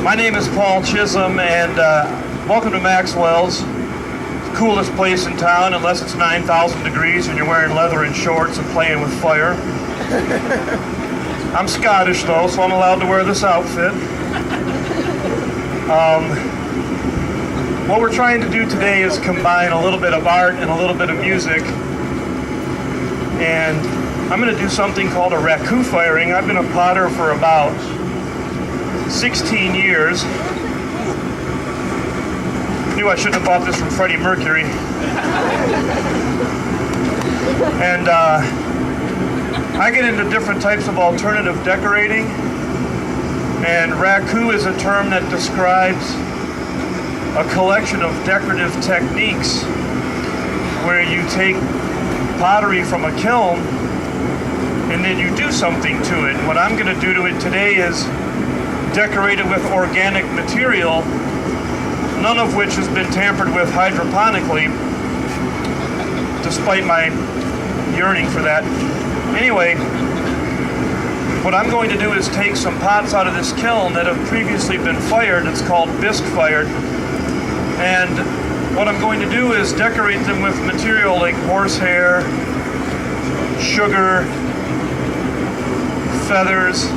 My name is Paul Chisholm, and welcome to Maxwell's. Coolest place in town, unless it's 9,000 degrees and you're wearing leather and shorts and playing with fire. I'm Scottish though, so I'm allowed to wear this outfit. What we're trying to do today is combine a little bit of art and a little bit of music. And I'm going to do something called a raku firing. I've been a potter for about 16 years. Knew I shouldn't have bought this from Freddie Mercury. And I get into different types of alternative decorating. And raku is a term that describes a collection of decorative techniques where you take pottery from a kiln and then you do something to it. What I'm going to do to it today is decorate it with organic material, none of which has been tampered with hydroponically, despite my yearning for that. Anyway, what I'm going to do is take some pots out of this kiln that have previously been fired. It's called bisque fired. And what I'm going to do is decorate them with material like horsehair, sugar, feathers,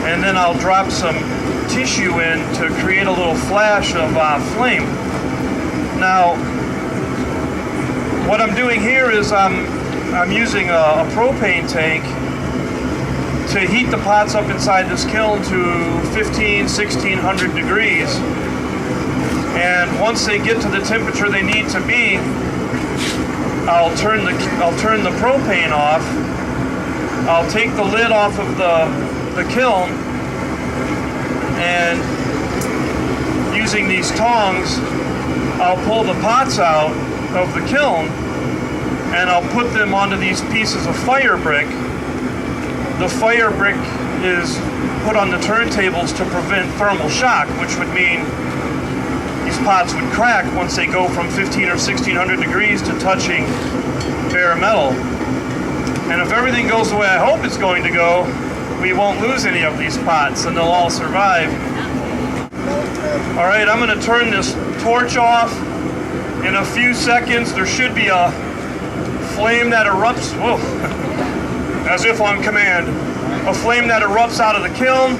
and then I'll drop some tissue in to create a little flash of flame. Now, what I'm doing here is I'm using a propane tank to heat the pots up inside this kiln to 1600 degrees. And once they get to the temperature they need to be, I'll turn the propane off. I'll take the lid off of the kiln, and using these tongs, I'll pull the pots out of the kiln and I'll put them onto these pieces of fire brick. The fire brick is put on the turntables to prevent thermal shock, which would mean these pots would crack once they go from 15 or 1600 degrees to touching bare metal. And if everything goes the way I hope it's going to go, we won't lose any of these pots and they'll all survive. All right, I'm going to turn this torch off. In a few seconds, there should be a flame that erupts, whoa, as if on command, a flame that erupts out of the kiln.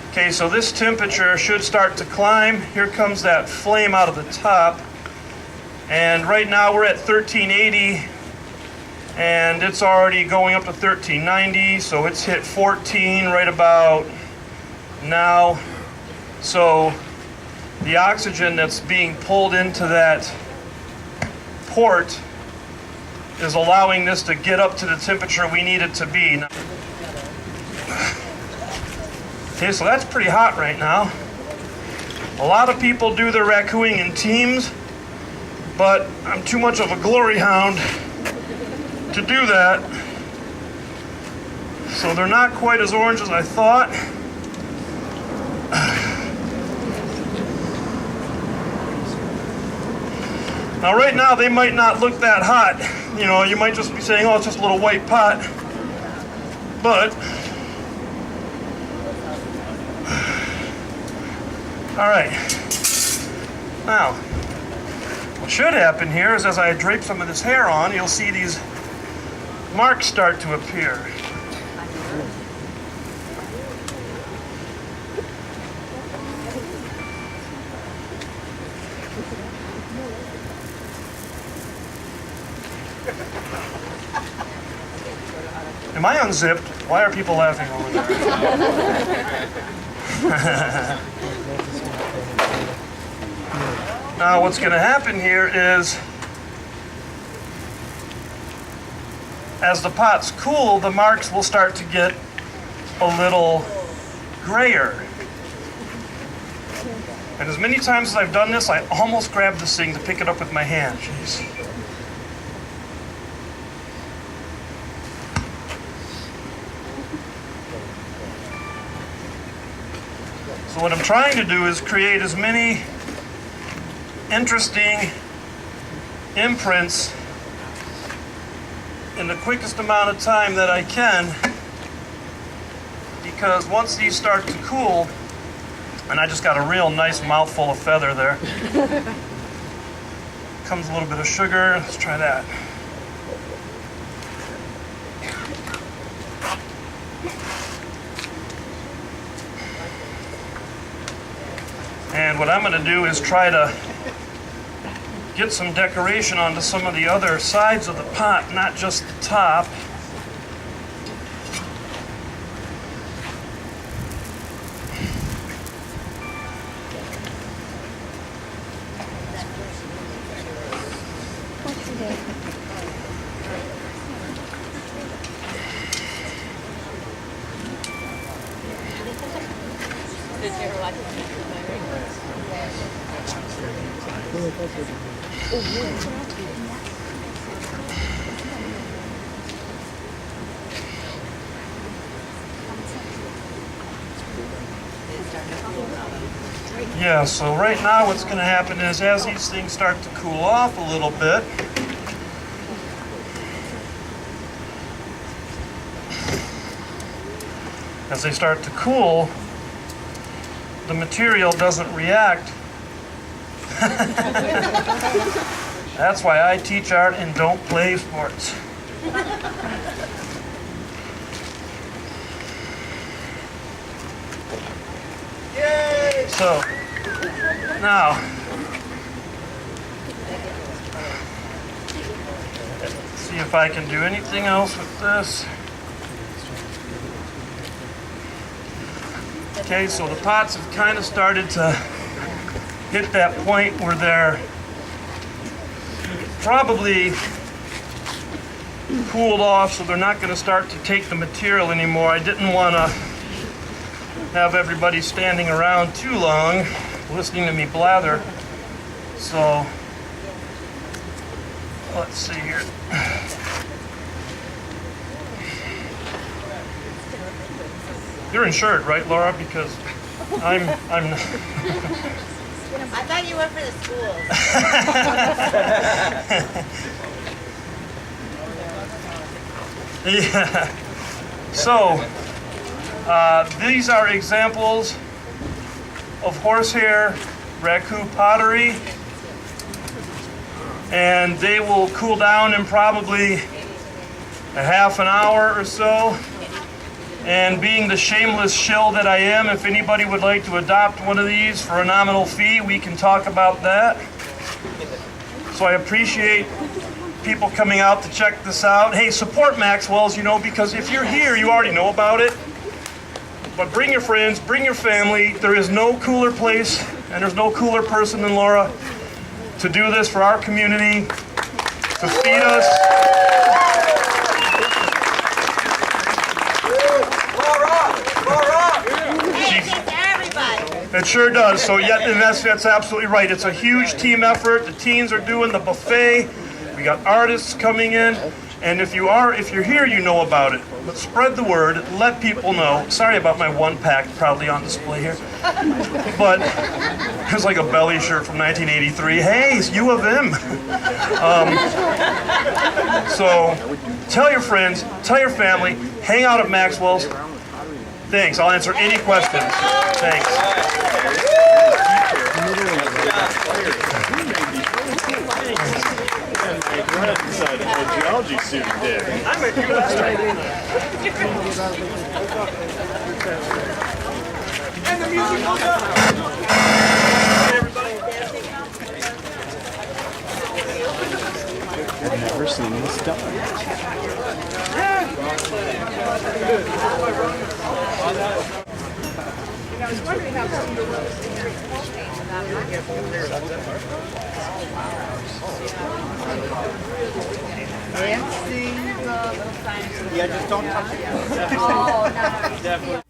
Okay, so this temperature should start to climb. Here comes that flame out of the top. And right now we're at 1380, and it's already going up to 1390, so it's hit 14 right about now. So the oxygen that's being pulled into that port is allowing this to get up to the temperature we need it to be. Okay, so that's pretty hot right now. A lot of people do their rakuing in teams, but I'm too much of a glory hound to do that. So they're not quite as orange as I thought. Now right now they might not look that hot. You know, you might just be saying, oh, it's just a little white pot. But, all right. Now, what should happen here is as I drape some of this hair on, you'll see these marks start to appear. Am I unzipped? Why are people laughing over there? Now what's going to happen here is as the pots cool, the marks will start to get a little grayer. And as many times as I've done this, I almost grabbed this thing to pick it up with my hand. Jeez. So what I'm trying to do is create as many interesting imprints in the quickest amount of time that I can, because once these start to cool, and I just got a real nice mouthful of feather there. Comes a little bit of sugar. Let's try that. And what I'm going to do is try to get some decoration onto some of the other sides of the pot, not just the top. Yeah, so right now what's going to happen is as these things start to cool off a little bit, as they start to cool, the material doesn't react. That's why I teach art and don't play sports. Yay! So, now, see if I can do anything else with this. Okay, so the pots have kind of started to hit that point where they're probably cooled off, so they're not going to start to take the material anymore. I didn't want to have everybody standing around too long listening to me blather. So let's see here. You're insured, right, Laura? Because I'm I thought you went for the schools. Yeah. So these are examples of horsehair raku pottery, and they will cool down in probably a half an hour or so. And being the shameless shill that I am, if anybody would like to adopt one of these for a nominal fee, we can talk about that. So I appreciate people coming out to check this out. Hey, support Maxwell's, you know, because if you're here, you already know about it. But bring your friends, bring your family. There is no cooler place, and there's no cooler person than Laura to do this for our community, to feed us. It sure does. So yeah, and that's absolutely right. It's a huge team effort. The teens are doing the buffet. We got artists coming in, and if you're here, you know about it. But spread the word. Let people know. Sorry about my one pack proudly on display here, but it was like a belly shirt from 1983. Hey, it's U of M. So tell your friends, tell your family, hang out at Maxwell's. Thanks. I'll answer any questions. Thanks. Right inside a geology student there. I met you last night. And the music goes up. Hey, everybody. I've never seen this done. I was wondering how come the roads in your changed and that Yeah, just don't touch it. Oh, no.